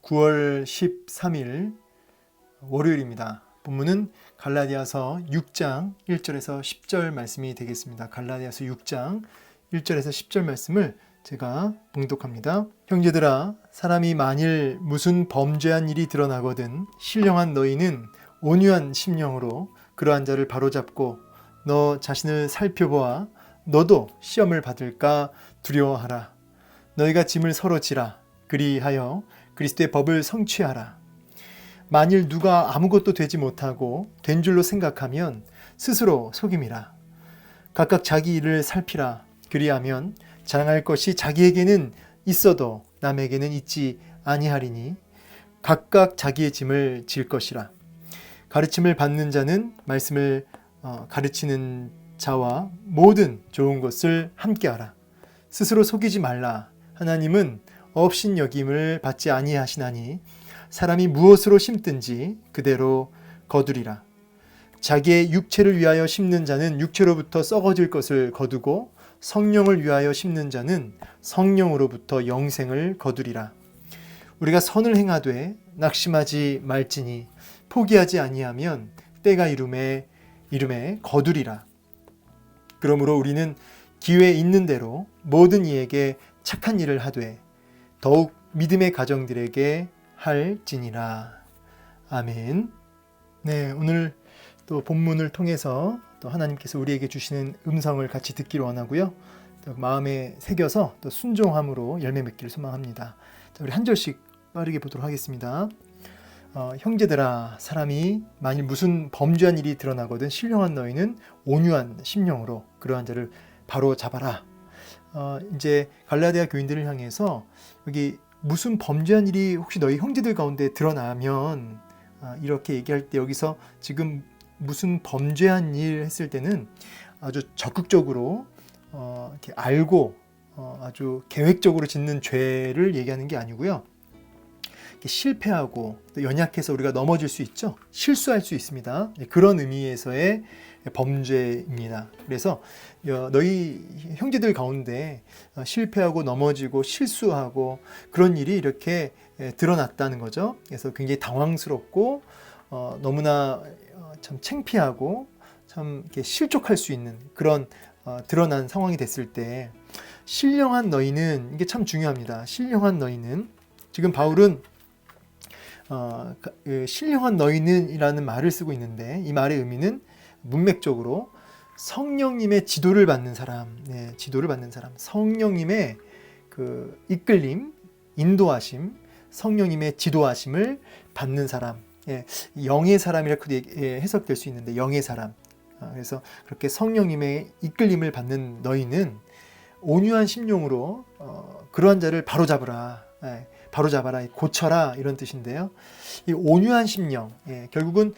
9월 13일 월요일입니다. 본문은 갈라디아서 6장 1절에서 10절 말씀이 되겠습니다. 갈라디아서 6장 1절에서 10절 말씀을 제가 봉독합니다. 형제들아, 사람이 만일 무슨 범죄한 일이 드러나거든 신령한 너희는 온유한 심령으로 그러한 자를 바로잡고 너 자신을 살펴보아 너도 시험을 받을까 두려워하라. 너희가 짐을 서로 지라. 그리하여 그리스도의 법을 성취하라. 만일 누가 아무것도 되지 못하고 된 줄로 생각하면 스스로 속임이라. 각각 자기 일을 살피라. 그리하면 자랑할 것이 자기에게는 있어도 남에게는 있지 아니하리니 각각 자기의 짐을 질 것이라. 가르침을 받는 자는 말씀을 가르치는 자와 모든 좋은 것을 함께하라. 스스로 속이지 말라. 하나님은 업신여김을 받지 아니하시나니 사람이 무엇으로 심든지 그대로 거두리라. 자기의 육체를 위하여 심는 자는 육체로부터 썩어질 것을 거두고 성령을 위하여 심는 자는 성령으로부터 영생을 거두리라. 우리가 선을 행하되 낙심하지 말지니 포기하지 아니하면 때가 이름에 거두리라. 그러므로 우리는 기회 있는 대로 모든 이에게 착한 일을 하되 더욱 믿음의 가정들에게 할지니라. 아멘. 네, 오늘 또 본문을 통해서 또 하나님께서 우리에게 주시는 음성을 같이 듣기를 원하고요. 또 마음에 새겨서 또 순종함으로 열매 맺기를 소망합니다. 자, 우리 한 절씩 빠르게 보도록 하겠습니다. 형제들아, 사람이 만일 무슨 범죄한 일이 드러나거든 신령한 너희는 온유한 심령으로 그러한 자를 바로 잡아라. 이제 갈라디아 교인들을 향해서 여기 무슨 범죄한 일이 혹시 너희 형제들 가운데 드러나면 이렇게 얘기할 때 여기서 지금 무슨 범죄한 일 했을 때는 아주 적극적으로 이렇게 알고 아주 계획적으로 짓는 죄를 얘기하는 게 아니고요. 실패하고 또 연약해서 우리가 넘어질 수 있죠. 실수할 수 있습니다. 그런 의미에서의 범죄입니다. 그래서 너희 형제들 가운데 실패하고 넘어지고 실수하고 그런 일이 이렇게 드러났다는 거죠. 그래서 굉장히 당황스럽고 너무나 참 창피하고 참 이렇게 실족할 수 있는 그런 드러난 상황이 됐을 때 신령한 너희는 이게 참 중요합니다. 신령한 너희는 지금 바울은 신령한 너희는 이라는 말을 쓰고 있는데 이 말의 의미는 문맥적으로 성령님의 지도를 받는 사람, 지도를 받는 사람, 성령님의 그 이끌림, 인도하심, 성령님의 지도하심을 받는 사람, 영의 사람이라고 해석될 수 있는데 영의 사람. 그래서 그렇게 성령님의 이끌림을 받는 너희는 온유한 심령으로 그러한 자를 바로잡으라. 바로잡아라, 고쳐라 이런 뜻인데요. 이 온유한 심령, 결국은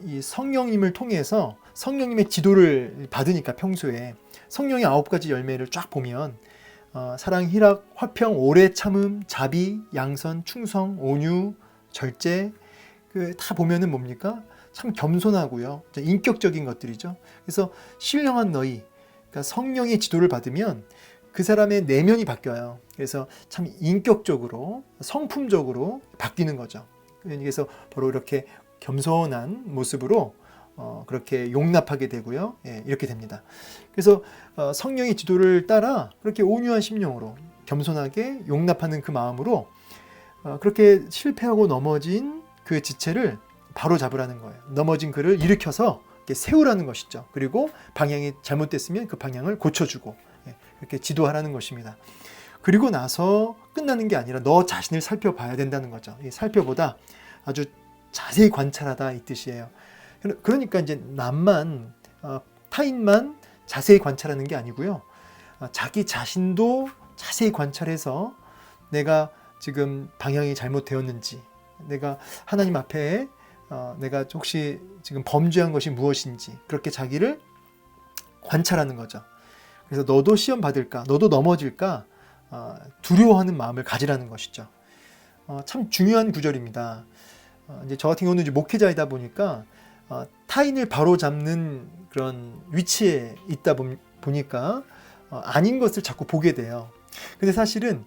이 성령님을 통해서 성령님의 지도를 받으니까 평소에 성령의 9가지 열매를 쫙 보면 사랑, 희락, 화평, 오래 참음, 자비, 양선, 충성, 온유, 절제 다 보면은 뭡니까? 참 겸손하고요. 인격적인 것들이죠. 그래서 신령한 너희, 그러니까 성령의 지도를 받으면 그 사람의 내면이 바뀌어요. 그래서 참 인격적으로 성품적으로 바뀌는 거죠. 그래서 바로 이렇게 겸손한 모습으로 그렇게 용납하게 되고요. 이렇게 됩니다. 그래서 성령의 지도를 따라 그렇게 온유한 심령으로 겸손하게 용납하는 그 마음으로 그렇게 실패하고 넘어진 그 지체를 바로 잡으라는 거예요. 넘어진 그를 일으켜서 이렇게 세우라는 것이죠. 그리고 방향이 잘못됐으면 그 방향을 고쳐주고 이렇게 지도하라는 것입니다. 그리고 나서 끝나는 게 아니라 너 자신을 살펴봐야 된다는 거죠. 살펴보다 아주 자세히 관찰하다 이 뜻이에요. 그러니까 이제 남만 타인만 자세히 관찰하는 게 아니고요. 자기 자신도 자세히 관찰해서 내가 지금 방향이 잘못되었는지, 내가 하나님 앞에 내가 혹시 지금 범죄한 것이 무엇인지 그렇게 자기를 관찰하는 거죠. 그래서 너도 시험 받을까, 너도 넘어질까 두려워하는 마음을 가지라는 것이죠. 참 중요한 구절입니다. 이제 저 같은 경우는 이제 목회자이다 보니까 타인을 바로잡는 그런 위치에 있다 보니까 아닌 것을 자꾸 보게 돼요. 근데 사실은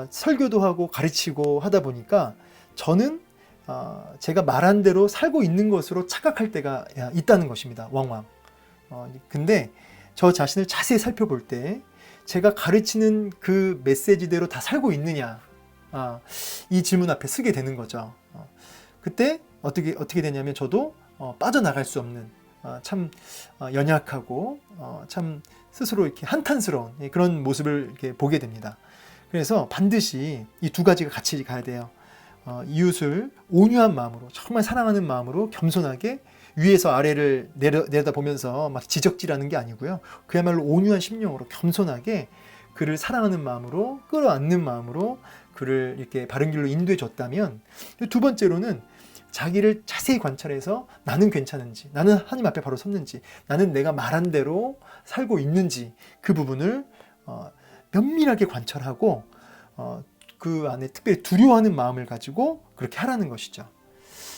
설교도 하고 가르치고 하다 보니까 저는 제가 말한 대로 살고 있는 것으로 착각할 때가 있다는 것입니다. 왕왕. 근데 저 자신을 자세히 살펴볼 때 제가 가르치는 그 메시지대로 다 살고 있느냐, 이 질문 앞에 서게 되는 거죠. 그때 어떻게 되냐면 저도 빠져나갈 수 없는 참 연약하고 참 스스로 이렇게 한탄스러운 그런 모습을 이렇게 보게 됩니다. 그래서 반드시 이 두 가지가 같이 가야 돼요. 이웃을 온유한 마음으로, 정말 사랑하는 마음으로 겸손하게 위에서 아래를 내려다보면서 막 지적질하는 게 아니고요. 그야말로 온유한 심령으로 겸손하게 그를 사랑하는 마음으로, 끌어안는 마음으로 그를 이렇게 바른 길로 인도해 줬다면, 두 번째로는 자기를 자세히 관찰해서 나는 괜찮은지, 나는 하나님 앞에 바로 섰는지, 나는 내가 말한 대로 살고 있는지, 그 부분을 면밀하게 관찰하고 그 안에 특별히 두려워하는 마음을 가지고 그렇게 하라는 것이죠.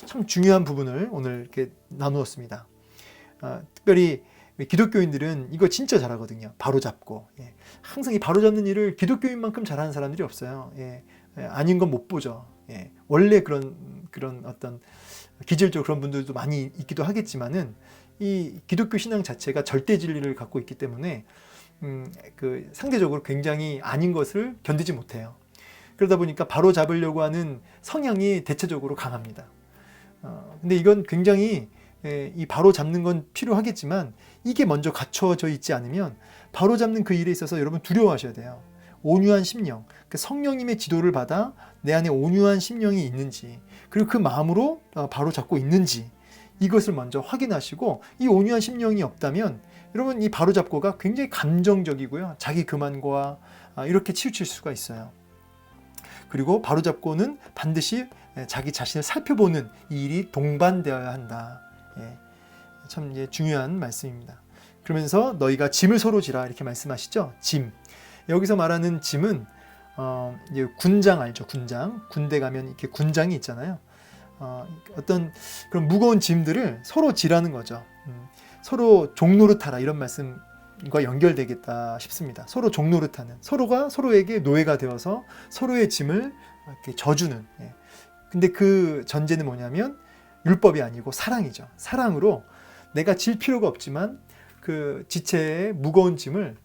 참 중요한 부분을 오늘 이렇게 나누었습니다. 특별히 기독교인들은 이거 진짜 잘하거든요. 바로잡고. 항상 이 바로잡는 일을 기독교인만큼 잘하는 사람들이 없어요. 아닌 건 못 보죠. 원래 그런 어떤 기질적으로 그런 분들도 많이 있기도 하겠지만은 이 기독교 신앙 자체가 절대 진리를 갖고 있기 때문에 그 상대적으로 굉장히 아닌 것을 견디지 못해요. 그러다 보니까 바로 잡으려고 하는 성향이 대체적으로 강합니다. 근데 이건 굉장히 이 바로 잡는 건 필요하겠지만 이게 먼저 갖춰져 있지 않으면 바로 잡는 그 일에 있어서 여러분 두려워하셔야 돼요. 온유한 심령, 그 성령님의 지도를 받아 내 안에 온유한 심령이 있는지, 그리고 그 마음으로 바로 잡고 있는지, 이것을 먼저 확인하시고, 이 온유한 심령이 없다면 여러분 이 바로 잡고가 굉장히 감정적이고요, 자기 교만과 이렇게 치우칠 수가 있어요. 그리고 바로 잡고는 반드시 자기 자신을 살펴보는 이 일이 동반되어야 한다. 참 중요한 말씀입니다. 그러면서 너희가 짐을 서로 지라 이렇게 말씀하시죠. 짐. 여기서 말하는 짐은 이제 군장 알죠? 군장. 군대 가면 이렇게 군장이 있잖아요. 어떤 그런 무거운 짐들을 서로 지라는 거죠. 서로 종노릇하라 이런 말씀과 연결되겠다 싶습니다. 서로 종노릇하는, 서로가 서로에게 노예가 되어서 서로의 짐을 이렇게 져주는. 근데 그 전제는 뭐냐면 율법이 아니고 사랑이죠. 사랑으로 내가 질 필요가 없지만 그 지체의 무거운 짐을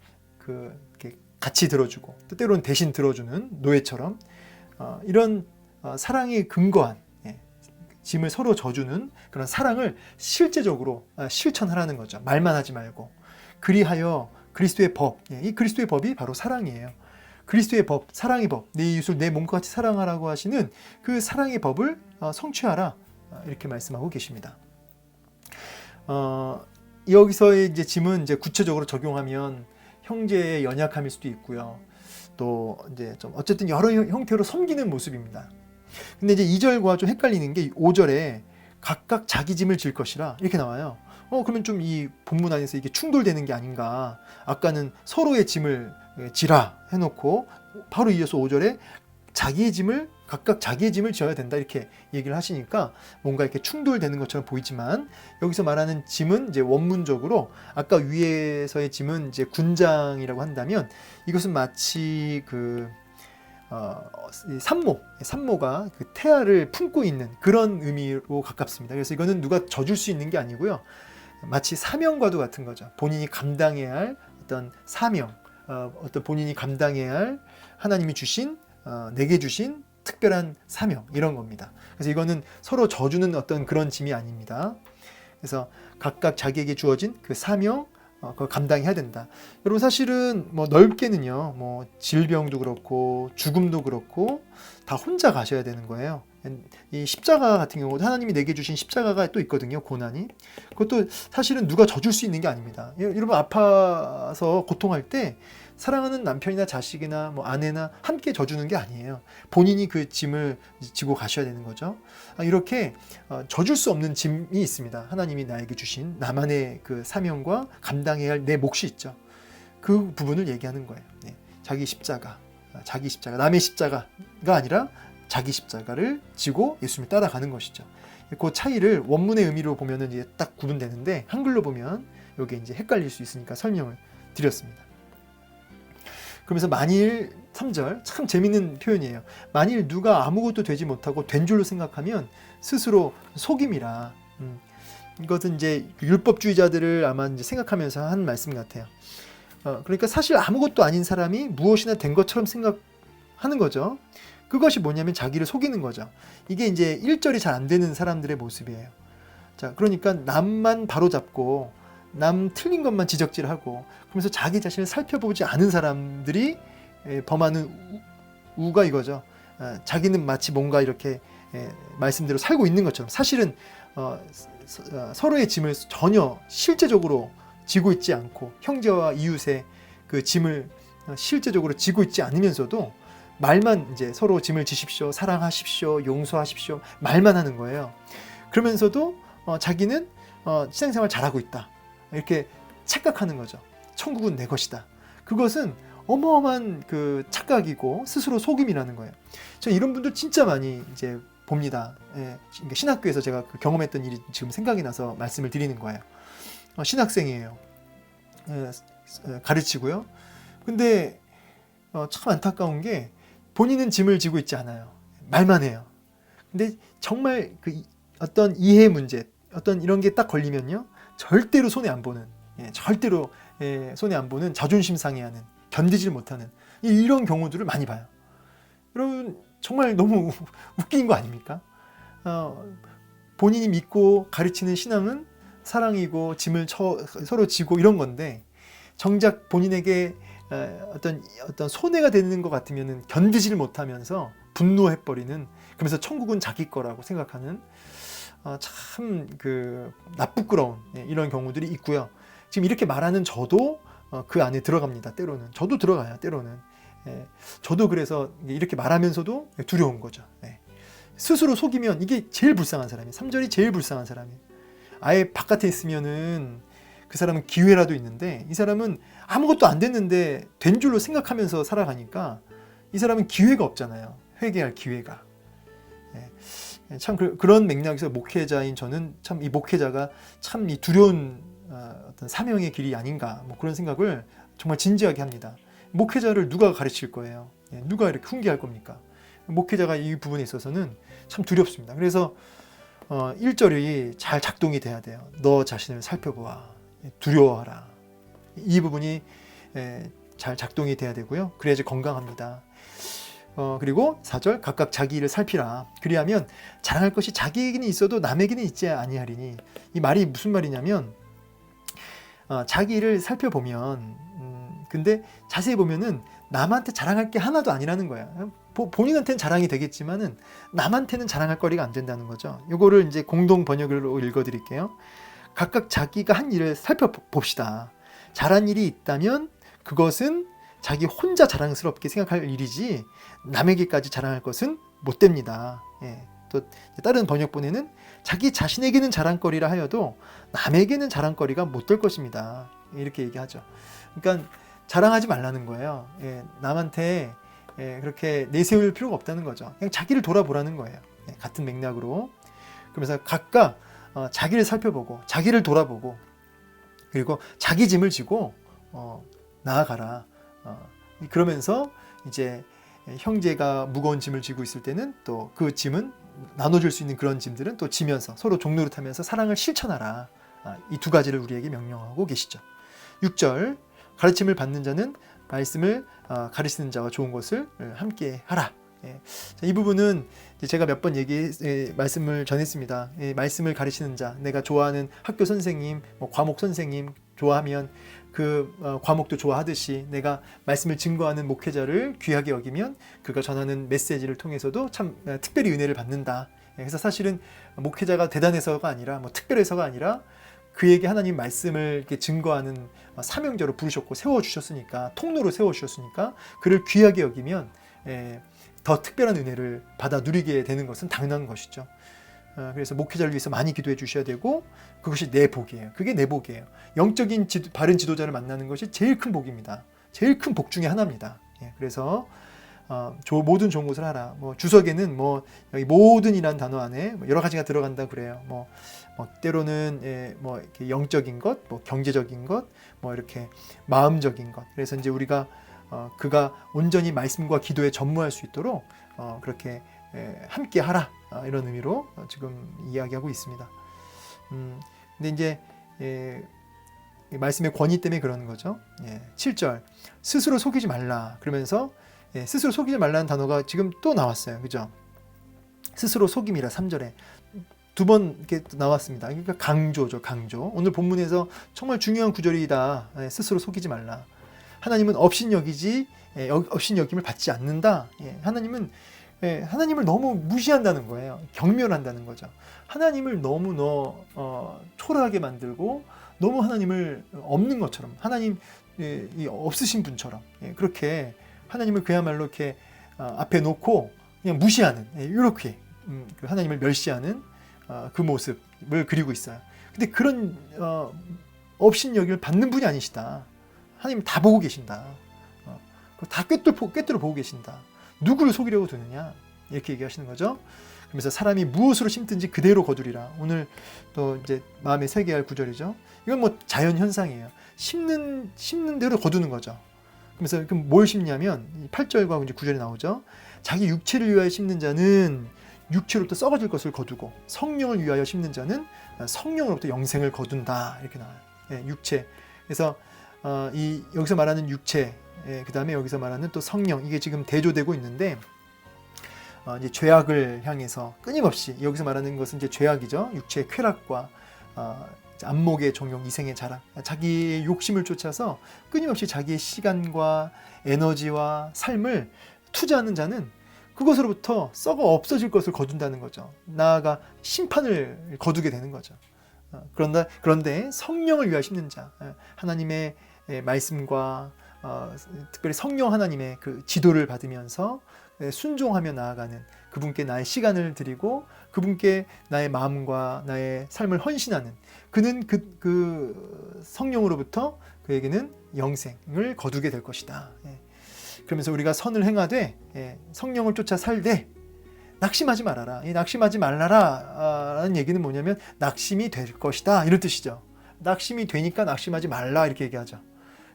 이렇게 같이 들어주고, 때로는 대신 들어주는 노예처럼 이런 사랑에 근거한 짐을 서로 져주는 그런 사랑을 실제적으로 실천하라는 거죠. 말만 하지 말고. 그리하여 그리스도의 법, 이 그리스도의 법이 바로 사랑이에요. 그리스도의 법, 사랑의 법, 내 이웃을 내 몸과 같이 사랑하라고 하시는 그 사랑의 법을 성취하라, 이렇게 말씀하고 계십니다. 여기서의 이제 짐은 이제 구체적으로 적용하면 형제의 연약함일 수도 있고요. 또 이제 좀 어쨌든 여러 형태로 섬기는 모습입니다. 근데 이제 2절과 좀 헷갈리는 게 5절에 각각 자기 짐을 질 것이라 이렇게 나와요. 그러면 좀 이 본문 안에서 이게 충돌되는 게 아닌가. 아까는 서로의 짐을 지라 해놓고 바로 이어서 5절에 각각 자기의 짐을 지어야 된다 이렇게 얘기를 하시니까 뭔가 이렇게 충돌되는 것처럼 보이지만, 여기서 말하는 짐은 이제 원문적으로 아까 위에서의 짐은 이제 군장이라고 한다면, 이것은 마치 산모가 그 태아를 품고 있는 그런 의미로 가깝습니다. 그래서 이거는 누가 져줄 수 있는 게 아니고요, 마치 사명과도 같은 거죠. 본인이 감당해야 할 어떤 사명, 어떤 본인이 감당해야 할 하나님이 주신 내게 주신 특별한 사명, 이런 겁니다. 그래서 이거는 서로 져주는 어떤 그런 짐이 아닙니다. 그래서 각각 자기에게 주어진 그 사명, 그걸 감당해야 된다. 여러분 사실은 뭐 넓게는요, 뭐 질병도 그렇고 죽음도 그렇고 다 혼자 가셔야 되는 거예요. 이 십자가 같은 경우도 하나님이 내게 주신 십자가가 또 있거든요, 고난이. 그것도 사실은 누가 져줄 수 있는 게 아닙니다. 여러분 아파서 고통할 때 사랑하는 남편이나 자식이나 뭐 아내나 함께 져주는 게 아니에요. 본인이 그 짐을 지고 가셔야 되는 거죠. 이렇게 져줄 수 없는 짐이 있습니다. 하나님이 나에게 주신 나만의 그 사명과 감당해야 할 내 몫이 있죠. 그 부분을 얘기하는 거예요. 자기 십자가, 남의 십자가가 아니라 자기 십자가를 지고 예수님을 따라가는 것이죠. 그 차이를 원문의 의미로 보면은 이제 딱 구분되는데, 한글로 보면 이게 이제 헷갈릴 수 있으니까 설명을 드렸습니다. 그러면서 만일 3절 참 재밌는 표현이에요. 만일 누가 아무것도 되지 못하고 된 줄로 생각하면 스스로 속임이라. 이것은 이제 율법주의자들을 아마 이제 생각하면서 한 말씀 같아요. 그러니까 사실 아무것도 아닌 사람이 무엇이나 된 것처럼 생각하는 거죠. 그것이 뭐냐면 자기를 속이는 거죠. 이게 이제 1절이 잘 안 되는 사람들의 모습이에요. 자, 그러니까 남만 바로잡고 남 틀린 것만 지적질하고 그러면서 자기 자신을 살펴보지 않은 사람들이 범하는 우가 이거죠. 자기는 마치 뭔가 이렇게 말씀대로 살고 있는 것처럼 사실은 서로의 짐을 전혀 실제적으로 지고 있지 않고 형제와 이웃의 그 짐을 실제적으로 지고 있지 않으면서도 말만 이제 서로 짐을 지십시오, 사랑하십시오, 용서하십시오 말만 하는 거예요. 그러면서도 자기는 신앙생활 잘하고 있다 이렇게 착각하는 거죠. 천국은 내 것이다. 그것은 어마어마한 그 착각이고 스스로 속임이라는 거예요. 저 이런 분들 진짜 많이 이제 봅니다. 신학교에서 제가 경험했던 일이 지금 생각이 나서 말씀을 드리는 거예요. 신학생이에요. 가르치고요. 근데 참 안타까운 게 본인은 짐을 지고 있지 않아요. 말만 해요. 근데 정말 그 어떤 이해 문제, 어떤 이런 게 딱 걸리면요, 절대로 손해 안 보는, 절대로 손해 안 보는 자존심 상해하는, 견디질 못하는 이런 경우들을 많이 봐요. 여러분 정말 너무 웃긴 거 아닙니까? 본인이 믿고 가르치는 신앙은 사랑이고 짐을 서로 지고 이런 건데 정작 본인에게 어떤 손해가 되는 것 같으면 견디질 못하면서 분노해버리는, 그러면서 천국은 자기 거라고 생각하는 참 그 나쁘끄러운 이런 경우들이 있고요. 지금 이렇게 말하는 저도 그 안에 들어갑니다. 때로는 저도 들어가요. 때로는 저도 그래서 이렇게 말하면서도 두려운 거죠. 스스로 속이면 이게 제일 불쌍한 사람이에요. 3절이 제일 불쌍한 사람이에요. 아예 바깥에 있으면은 그 사람은 기회라도 있는데 이 사람은 아무것도 안 됐는데 된 줄로 생각하면서 살아가니까 이 사람은 기회가 없잖아요. 회개할 기회가. 참 그런 맥락에서 목회자인 저는 참 이 목회자가 참 이 두려운 어떤 사명의 길이 아닌가 뭐 그런 생각을 정말 진지하게 합니다. 목회자를 누가 가르칠 거예요? 누가 이렇게 훈계할 겁니까? 목회자가 이 부분에 있어서는 참 두렵습니다. 그래서 1절이 잘 작동이 돼야 돼요. 너 자신을 살펴보아. 두려워하라. 이 부분이 잘 작동이 돼야 되고요. 그래야지 건강합니다. 그리고 4절 각각 자기 일을 살피라. 그리하면 자랑할 것이 자기에게는 있어도 남에게는 있지 아니하리니. 이 말이 무슨 말이냐면 자기 일을 살펴보면 근데 자세히 보면은 남한테 자랑할 게 하나도 아니라는 거야. 본인한테는 자랑이 되겠지만은 남한테는 자랑할 거리가 안 된다는 거죠. 이거를 이제 공동 번역으로 읽어드릴게요. 각각 자기가 한 일을 살펴봅시다. 잘한 일이 있다면 그것은 자기 혼자 자랑스럽게 생각할 일이지 남에게까지 자랑할 것은 못 됩니다. 또 다른 번역본에는 자기 자신에게는 자랑거리라 하여도 남에게는 자랑거리가 못 될 것입니다. 이렇게 얘기하죠. 그러니까 자랑하지 말라는 거예요. 남한테 그렇게 내세울 필요가 없다는 거죠. 그냥 자기를 돌아보라는 거예요. 같은 맥락으로. 그러면서 각각 자기를 살펴보고 자기를 돌아보고 그리고 자기 짐을 지고 나아가라. 그러면서 이제 형제가 무거운 짐을 지고 있을 때는 또 그 짐은 나눠줄 수 있는 그런 짐들은 또 지면서 서로 종노릇하면서 사랑을 실천하라. 이 두 가지를 우리에게 명령하고 계시죠. 6절 가르침을 받는 자는 말씀을 가르치는 자와 좋은 것을 함께 하라. 이 부분은 제가 몇 번 말씀을 전했습니다. 말씀을 가르치는 자, 내가 좋아하는 학교 선생님, 과목 선생님 좋아하면 그 과목도 좋아하듯이 내가 말씀을 증거하는 목회자를 귀하게 여기면 그가 전하는 메시지를 통해서도 참 특별히 은혜를 받는다. 그래서 사실은 목회자가 대단해서가 아니라 특별해서가 아니라 그에게 하나님 말씀을 이렇게 증거하는 사명자로 부르셨고 세워주셨으니까, 통로로 세워주셨으니까 그를 귀하게 여기면 더 특별한 은혜를 받아 누리게 되는 것은 당연한 것이죠. 그래서 목회자를 위해서 많이 기도해 주셔야 되고 그것이 내 복이에요. 그게 내 복이에요. 영적인 바른 지도자를 만나는 것이 제일 큰 복입니다. 제일 큰 복 중에 하나입니다. 그래서 모든 좋은 것을 하라. 주석에는 여기 모든이라는 단어 안에 여러 가지가 들어간다 그래요. 때로는 이렇게 영적인 것, 경제적인 것, 이렇게 마음적인 것. 그래서 이제 우리가 그가 온전히 말씀과 기도에 전무할 수 있도록 그렇게 함께 하라, 이런 의미로 지금 이야기하고 있습니다. 근데 이제 말씀의 권위 때문에 그러는 거죠. 7절 스스로 속이지 말라 그러면서 스스로 속이지 말라는 단어가 지금 또 나왔어요. 그죠? 스스로 속임이라 3절에 두 번 이렇게 나왔습니다. 그러니까 강조죠, 강조. 오늘 본문에서 정말 중요한 구절이다. 스스로 속이지 말라. 하나님은 업신여김을 받지 않는다. 하나님은 하나님을 너무 무시한다는 거예요. 경멸한다는 거죠. 하나님을 너무 초라하게 만들고 너무 하나님을 없는 것처럼, 하나님 없으신 분처럼 그렇게 하나님을 그야말로 이렇게 앞에 놓고 그냥 무시하는, 이렇게 하나님을 멸시하는 그 모습을 그리고 있어요. 근데 그런 업신여김을 받는 분이 아니시다. 하나님 다 보고 계신다. 다 꿰뚫어 보고 계신다. 누구를 속이려고 드느냐, 이렇게 얘기하시는 거죠. 그러면서 사람이 무엇으로 심든지 그대로 거두리라. 오늘 또 이제 마음에 새게 할 구절이죠. 이건 뭐 자연 현상이에요. 심는 대로 거두는 거죠. 그래서 그럼 뭘 심냐면 8절과 이제 9절에 나오죠. 자기 육체를 위하여 심는 자는 육체로부터 썩어질 것을 거두고 성령을 위하여 심는 자는 성령으로부터 영생을 거둔다, 이렇게 나와요. 육체. 그래서 여기서 말하는 육체, 그 다음에 여기서 말하는 또 성령, 이게 지금 대조되고 있는데 이제 죄악을 향해서 끊임없이, 여기서 말하는 것은 이제 죄악이죠. 육체의 쾌락과 안목의 종용, 이생의 자랑, 자기의 욕심을 쫓아서 끊임없이 자기의 시간과 에너지와 삶을 투자하는 자는 그것으로부터 썩어 없어질 것을 거둔다는 거죠. 나아가 심판을 거두게 되는 거죠. 그런데 성령을 위하여 심는 자, 하나님의 말씀과 특별히 성령 하나님의 그 지도를 받으면서 순종하며 나아가는, 그분께 나의 시간을 드리고 그분께 나의 마음과 나의 삶을 헌신하는, 그는 그 성령으로부터 그에게는 영생을 거두게 될 것이다. 그러면서 우리가 선을 행하되 성령을 쫓아 살되 낙심하지 말아라. 이 낙심하지 말라라 라는 얘기는 뭐냐면 낙심이 될 것이다, 이런 뜻이죠. 낙심이 되니까 낙심하지 말라, 이렇게 얘기하죠.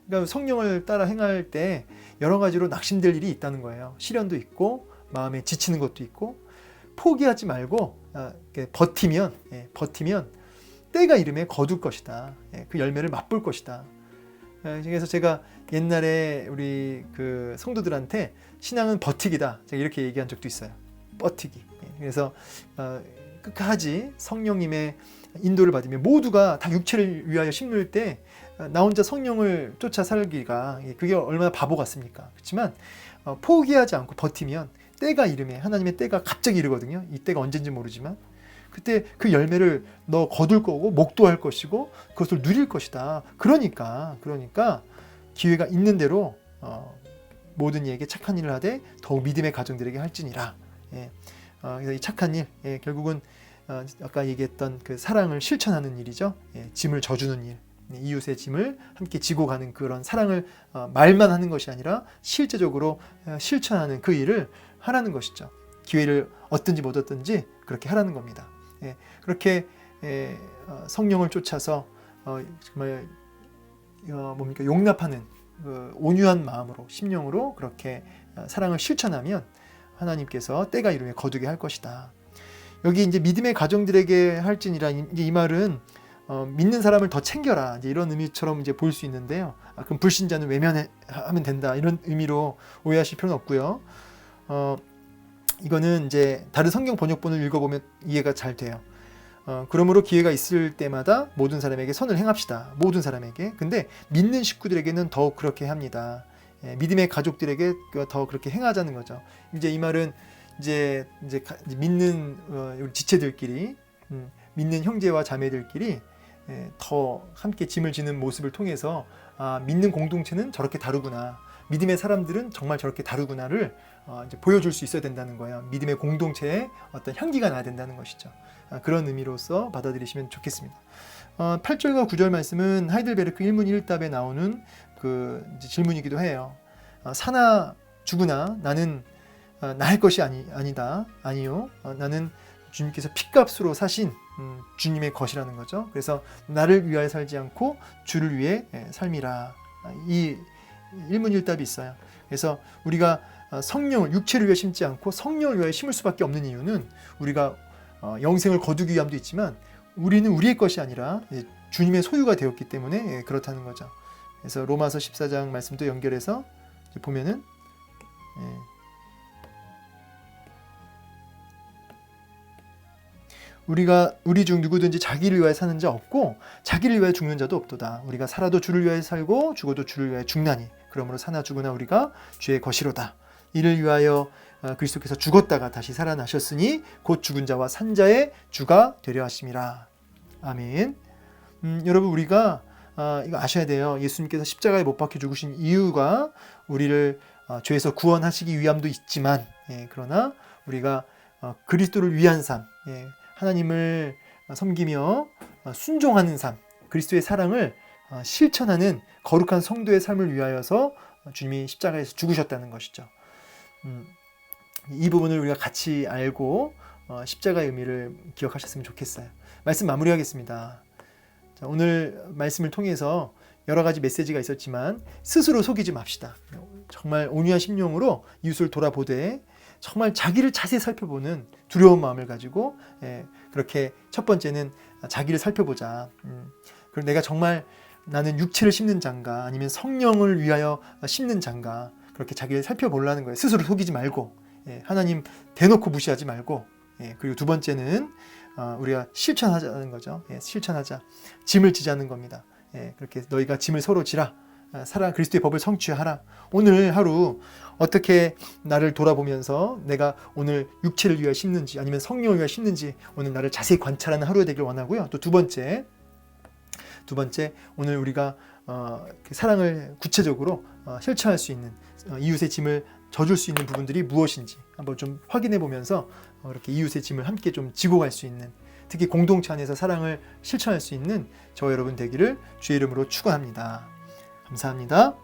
그러니까 성령을 따라 행할 때 여러 가지로 낙심될 일이 있다는 거예요. 시련도 있고 마음에 지치는 것도 있고, 포기하지 말고 버티면 때가 이름에 거둘 것이다. 그 열매를 맛볼 것이다. 그래서 제가 옛날에 우리 그 성도들한테 신앙은 버티기다, 제가 이렇게 얘기한 적도 있어요. 버티기. 그래서 끝까지 성령님의 인도를 받으며 모두가 다 육체를 위하여 심을 때 나 혼자 성령을 쫓아 살기가 그게 얼마나 바보 같습니까? 그렇지만 포기하지 않고 버티면 때가 이름에, 하나님의 때가 갑자기 이르거든요. 이 때가 언젠지 모르지만 그때 그 열매를 너 거둘 거고 목도할 것이고 그것을 누릴 것이다. 그러니까 기회가 있는 대로 모든 이에게 착한 일을 하되 더욱 믿음의 가정들에게 할지니라. 그래서 이 착한 일, 결국은 아까 얘기했던 그 사랑을 실천하는 일이죠. 짐을 져주는 일, 이웃의 짐을 함께 지고 가는 그런 사랑을 말만 하는 것이 아니라 실제적으로 실천하는 그 일을 하라는 것이죠. 기회를 얻든지 못 얻든지 그렇게 하라는 겁니다. 그렇게 성령을 쫓아서 정말 용납하는 온유한 마음으로, 심령으로 그렇게 사랑을 실천하면 하나님께서 때가 이루에 거두게 할 것이다. 여기 이제 믿음의 가정들에게 할지니라, 이제 이 말은 믿는 사람을 더 챙겨라, 이제 이런 의미처럼 이제 볼 수 있는데요. 그럼 불신자는 외면하면 된다, 이런 의미로 오해하실 필요는 없고요. 이거는 이제 다른 성경 번역본을 읽어보면 이해가 잘 돼요. 그러므로 기회가 있을 때마다 모든 사람에게 선을 행합시다. 모든 사람에게. 근데 믿는 식구들에게는 더욱 그렇게 합니다. 믿음의 가족들에게 더 그렇게 행하자는 거죠. 이제 이 말은 이제 믿는 우리 지체들끼리, 믿는 형제와 자매들끼리 더 함께 짐을 지는 모습을 통해서 믿는 공동체는 저렇게 다르구나, 믿음의 사람들은 정말 저렇게 다르구나를 이제 보여줄 수 있어야 된다는 거예요. 믿음의 공동체에 어떤 향기가 나야 된다는 것이죠. 그런 의미로서 받아들이시면 좋겠습니다. 8절과 9절 말씀은 하이델베르크 1문 1답에 나오는 그 이제 질문이기도 해요. 사나 죽으나 나는 나의 것이 아니다. 아니요. 나는 주님께서 핏값으로 사신 주님의 것이라는 거죠. 그래서 나를 위하여 살지 않고 주를 위해 삶이라. 이 일문일답이 있어요. 그래서 우리가 성령을 육체를 위해 심지 않고 성령을 위해 심을 수밖에 없는 이유는 우리가 영생을 거두기 위함도 있지만 우리는 우리의 것이 아니라 주님의 소유가 되었기 때문에 그렇다는 거죠. 그래서 로마서 14장 말씀도 연결해서 보면은 우리 중 누구든지 자기를 위하여 사는 자 없고 자기를 위하여 죽는 자도 없도다. 우리가 살아도 주를 위하여 살고 죽어도 주를 위하여 죽나니 그러므로 사나 죽으나 우리가 주의 것이로다. 이를 위하여 그리스도께서 죽었다가 다시 살아나셨으니 곧 죽은 자와 산 자의 주가 되려 하심이라. 아멘. 여러분 우리가 이거 아셔야 돼요. 예수님께서 십자가에 못 박혀 죽으신 이유가 우리를 죄에서 구원하시기 위함도 있지만 그러나 우리가 그리스도를 위한 삶, 하나님을 섬기며 순종하는 삶, 그리스도의 사랑을 실천하는 거룩한 성도의 삶을 위하여서 주님이 십자가에서 죽으셨다는 것이죠. 이 부분을 우리가 같이 알고 십자가의 의미를 기억하셨으면 좋겠어요. 말씀 마무리하겠습니다. 자, 오늘 말씀을 통해서 여러 가지 메시지가 있었지만 스스로 속이지 맙시다. 정말 온유한 심령으로 이웃을 돌아보되 정말 자기를 자세히 살펴보는 두려운 마음을 가지고 그렇게 첫 번째는 자기를 살펴보자. 그리고 내가 정말 나는 육체를 심는 자인가 아니면 성령을 위하여 심는 자인가 그렇게 자기를 살펴보려는 거예요. 스스로 속이지 말고 하나님 대놓고 무시하지 말고 그리고 두 번째는 우리가 실천하자는 거죠. 실천하자. 짐을 지자는 겁니다. 그렇게 너희가 짐을 서로 지라. 사랑 그리스도의 법을 성취하라. 오늘 하루 어떻게 나를 돌아보면서 내가 오늘 육체를 위하여 심는지 아니면 성령을 위하여 심는지 오늘 나를 자세히 관찰하는 하루가 되길 원하고요. 또 두 번째 오늘 우리가 사랑을 구체적으로 실천할 수 있는 이웃의 짐을 져줄 수 있는 부분들이 무엇인지 한번 좀 확인해 보면서 이렇게 이웃의 짐을 함께 좀 지고 갈 수 있는 특히 공동체 안에서 사랑을 실천할 수 있는 저와 여러분 되기를 주의 이름으로 축원합니다. 감사합니다.